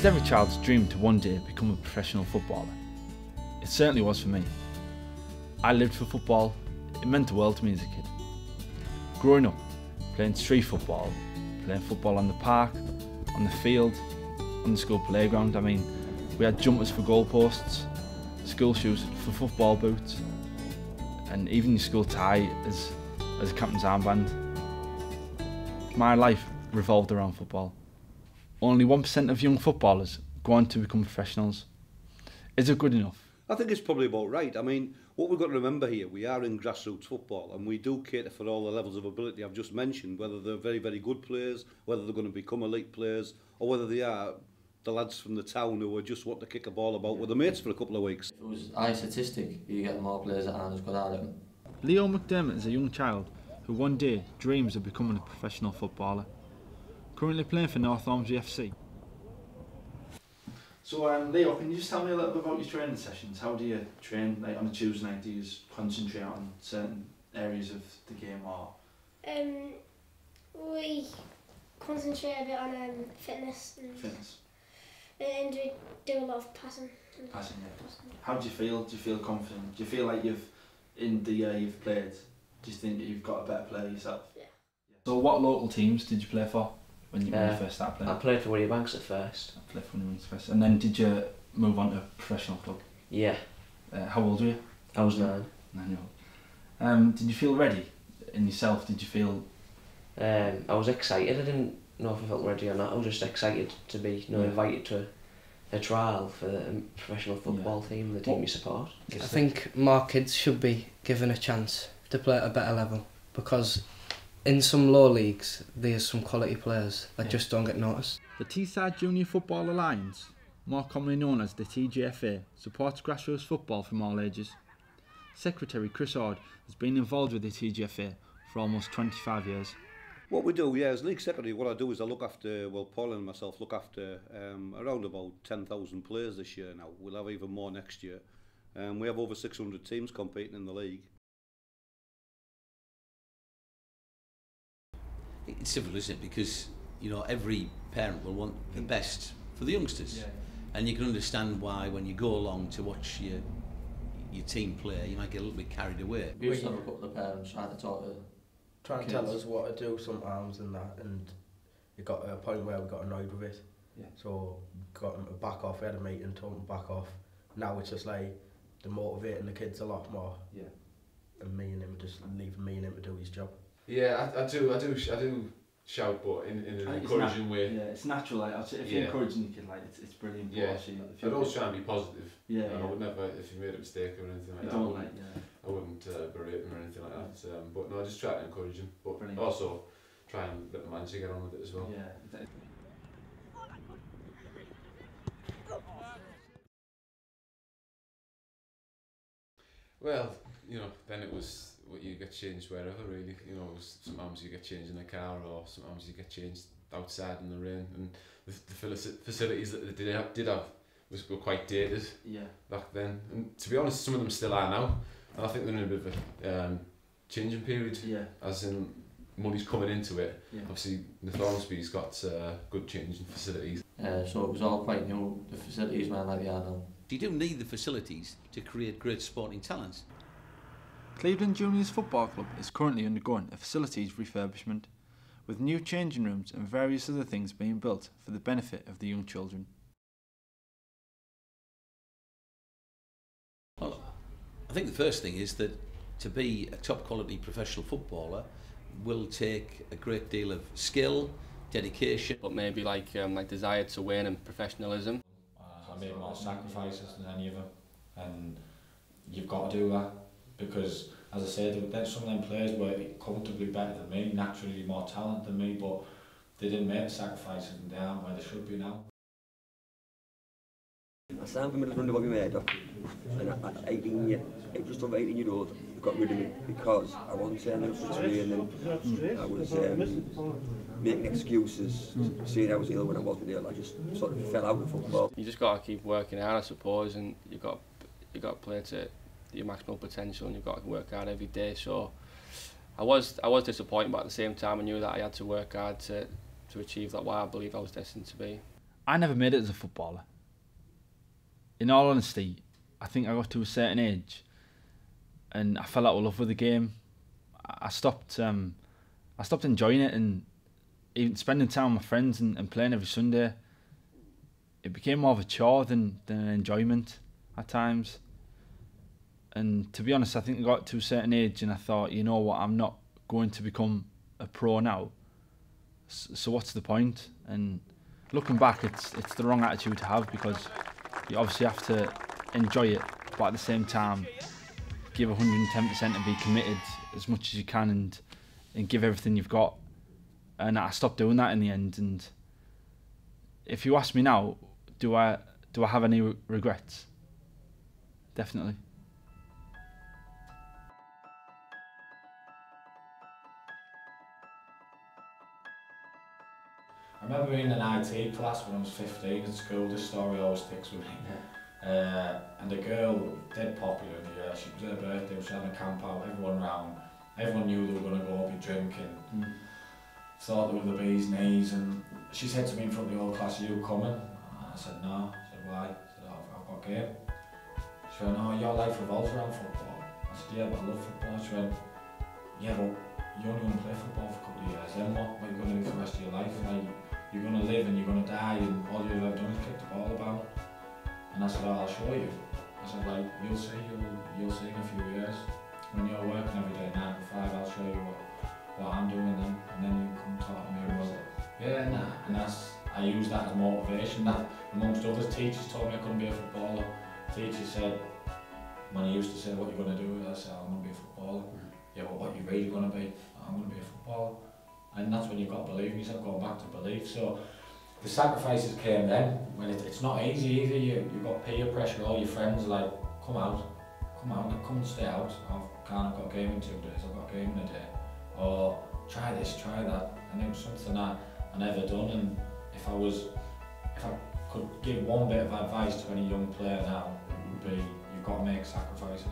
It's every child's dream to one day become a professional footballer. It certainly was for me. I lived for football. It meant the world to me as a kid. Growing up, playing street football, playing football on the park, on the field, on the school playground. I mean, we had jumpers for goalposts, school shoes for football boots, and even your school tie as a captain's armband. My life revolved around football. Only 1% of young footballers go on to become professionals. Is it good enough? I think it's probably about right. I mean, what we've got to remember here, we are in grassroots football and we do cater for all the levels of ability I've just mentioned, whether they're very, very good players, whether they're going to become elite players, or whether they are the lads from the town who just want to kick a ball about with their mates for a couple of weeks. If it was high statistic, you get more players that aren't as good at it. Leo McDermott is a young child who one day dreams of becoming a professional footballer, currently playing for North Ormsby FC. So Leo, can you just tell me a little bit about your training sessions? How do you train, like on a Tuesday night? Do you just concentrate on certain areas of the game, or? We concentrate a bit on fitness. Fitness. And we do a lot of passing. Passing, yeah. How do you feel? Do you feel confident? Do you feel like in the year you've played, do you think that you've got a better player yourself? Yeah. So what local teams did you play for when you first started playing? I played for Wynnebanks at first. I played for Wynnebanks first. And then did you move on to a professional club? Yeah. How old were you? I was 9. 9 year old. Did you feel ready in yourself? Did you feel... I was excited. I didn't know if I felt ready or not. I was just excited to be invited to a trial for the professional football team, the team you support. I think more kids should be given a chance to play at a better level, because in some low leagues there's some quality players that just don't get noticed. The Teesside Junior Football Alliance, more commonly known as the TJFA, supports grassroots football from all ages. Secretary Chris Ord has been involved with the TJFA for almost 25 years. What we do, as league secretary, what I do is I look after, well, Paul and myself look after around about 10,000 players this year now. We'll have even more next year. We have over 600 teams competing in the league. It's civil, isn't it? Because, you know, every parent will want the best for the youngsters. And you can understand why when you go along to watch your team play, you might get a little bit carried away. We used to have a couple of parents trying to talk to trying to tell us what to do sometimes and that, and it got to a point where we got annoyed with it. So got them to back off. We had a meeting, told them to back off. Now it's just like they're motivating the kids a lot more. And me and him just leaving me and him to do his job. Yeah, I do shout, but in an encouraging way. Yeah, it's natural. Like, if you're encouraging your kid, like it's brilliant. Yeah, I'd always try and be positive. Yeah, I would never, if you made a mistake or anything like that, I wouldn't berate him or anything like that. But no, I just try to encourage him, but also try and let the manager get on with it as well. Yeah. Well, you know, then it was what you get changed wherever really. You know, it was sometimes you get changed in a car, or sometimes you get changed outside in the rain. And the facilities that they did have were quite dated back then. And to be honest, some of them still are now. And I think they're in a bit of a changing period. As in money's coming into it. Obviously, the Ormsby's got good changing facilities. So it was all quite new. The facilities weren't like they are now. You do need the facilities to create great sporting talent. Cleveland Juniors Football Club is currently undergoing a facilities refurbishment, with new changing rooms and various other things being built for the benefit of the young children. Well, I think the first thing is that to be a top quality professional footballer will take a great deal of skill, dedication. But maybe like desire to win and professionalism. I made more sacrifices than any of them, and you've got to do that, because as I said, some of them players were comfortably better than me, naturally more talented than me, but they didn't make the sacrifices and they aren't where they should be now. I signed for Middlesbrough and England, and at just over 18 years old, they got rid of me because I wasn't saying enough for training. I was making excuses, saying I was ill when I wasn't ill. I just sort of fell out of football. You just got to keep working hard, I suppose, and you got to play to your maximum potential, and you've got to work hard every day. So I was disappointed, but at the same time I knew that I had to work hard to achieve that, what I believe I was destined to be. I never made it as a footballer. In all honesty, I think I got to a certain age and I fell out of love with the game. I stopped enjoying it, and even spending time with my friends and playing every Sunday, it became more of a chore than an enjoyment at times. And to be honest, I think I got to a certain age and I thought, you know what, I'm not going to become a pro now. So what's the point? And looking back, it's the wrong attitude to have, because you obviously have to enjoy it, but at the same time, give 110% and be committed as much as you can and give everything you've got. And I stopped doing that in the end. And if you ask me now, do I have any regrets? Definitely. I remember being in an IT class when I was 15 at school. This story always sticks with me. And a girl, dead popular in the year, it was her birthday, she was having a camp out, everyone round. Everyone knew they were going to go be drinking. Thought they were the bee's knees, and she said to me in front of the whole class, "Are you coming?" And I said, "No." I said, "Why?" I said, "I've got a game." She went, "Oh, your life revolves around football." I said, "Yeah, but I love football." She went, "Yeah, but you only want to play football for a couple of years, then what are you going to do for the rest of your life? Like, you're going to live and you're going to die, and all you've ever done is kick the ball about." And I said, "Oh, I'll show you." I said, "Like, you'll see in a few years. When you're working every day 9 to 5, I'll show you what I'm doing then, and then you come talk to me." And I was like, "Yeah, nah." And I use that as motivation. That, amongst others, teachers told me I couldn't be a footballer. Teachers said, when he used to say, "What are you going to do?" I said, "I'm going to be a footballer." "Yeah, but what are you really going to be?" "I'm going to be a footballer." And that's when you've got to believe in yourself, going back to belief. So the sacrifices came then, when it's not easy either. You've got peer pressure, all your friends are like, come out, come and stay out. I've got a game in 2 days, I've got a game in a day. Or try this, try that. And it was something that I never done. And if I could give one bit of advice to any young player now, it would be, you've got to make sacrifices.